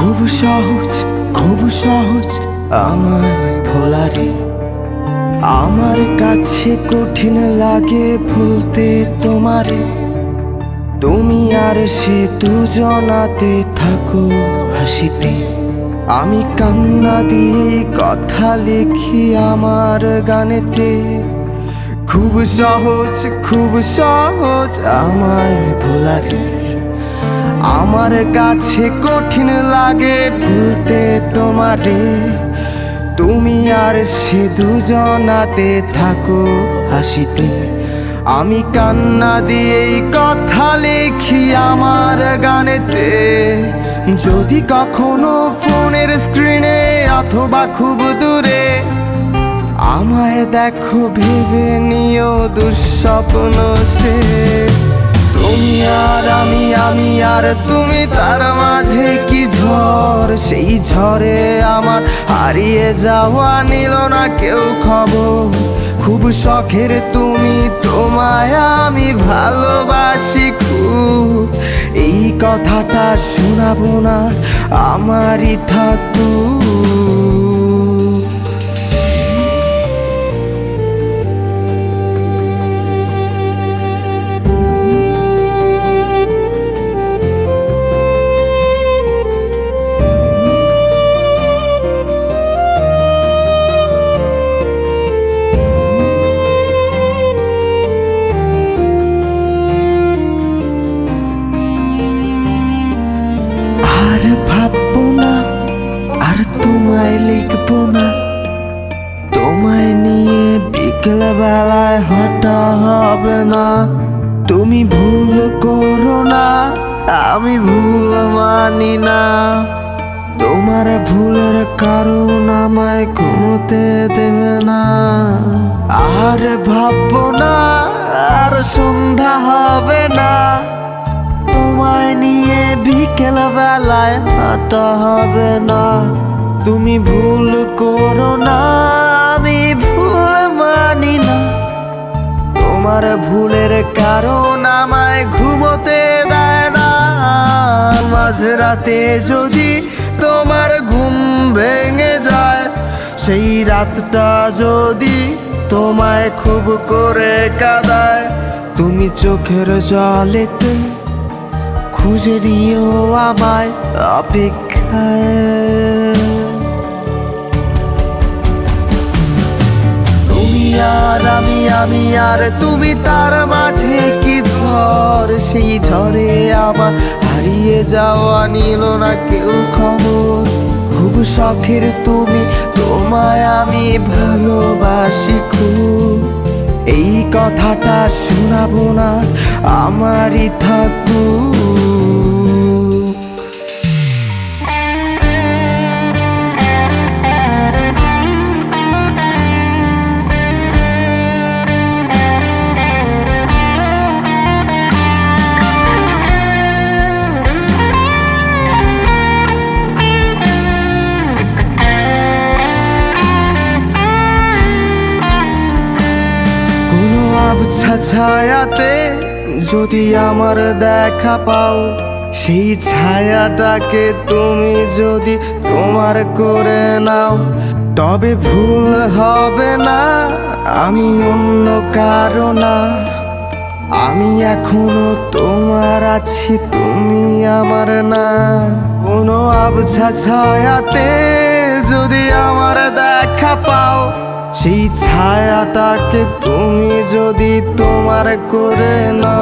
খুব সহজ, খুব সহজ আমার ভোলারে। আমার কাছে কঠিন লাগে ভুলতে তোমারে। তুমি আর সে দুজনাতে থাকো হাসিতে। আমি কান্না দিয়ে কথা লিখি আমার গানেতে। খুব সহজ, খুব সহজ আমায় ভোলারে। আমার কাছে কঠিন লাগে ভুলতে তোমারে। তুমি আর সে দুজনাতে থাকো হাসিতে। আমি কান্না দিয়েই কথা লিখি আমার গানেতে। যদি কখনো ফোনের স্ক্রিনে অথবা খুব দূরে আমায় দেখো ভেবে নিও দুঃস্বপ্ন সে। তুমি আর আমি আর তুমি, তার মাঝে কি ঝড়। সেই ঝড়ে আমার হারিয়ে যাওয়া নিল না কেউ খবর। খুব শখের তুমি, তোমায় আমি ভালোবাসি খুব। এই কথাটা শোনাবো না আমারই থাকুক। আর ভাববো না, আর তোমায় লিখবো না। তোমায় নিয়ে বিকেল বেলায় হাঁটা হবে না। তুমি ভুল করো না, আমি ভুল মানি না। তোমার ভুলের কারণ আমায় ঘুমোতে দেবে না। আর ভাববো না, আর সন্ধ্যা হবে না। তোমায় নিয়ে বিকেল বেলায় হাঁটা হবে না। তুমি ভুল করো না, আমি ভুল মানি না। তোমার ভুলের কারণ আমায় ঘুমোতে দেয় না। মাঝরাতে যদি তোমার ঘুম ভেঙে যায়, সেই রাতটা যদি তোমায় খুব করে কাঁদায়, তুমি চোখের জলেতে খুঁজে নিও আমায় অপেক্ষায়। তুমি আর আমি আর তুমি, তার মাঝে কি ঝড়। সেই ঝড়ে আমার হারিয়ে যাওয়া নিল না কেউ খবর। খুব শখের তুমি, তোমায় আমি ভালোবাসি খুব। এই কথাটা শোনাবো না আমারই থাকুক। কোনো আবছা ছায়াতে যদি আমার দেখা পাও, সেই ছায়াটাকে তুমি যদি তোমার করে নাও, তবে ভুল হবে না আমি অন্য কারো না। আমি এখনো তোমার আছি, তুমি আমার না। কোনো আবছা ছায়াতে যদি আমার দেখা পাও, সেই ছায়াটাকে তুমি যদি তোমার করে নাও।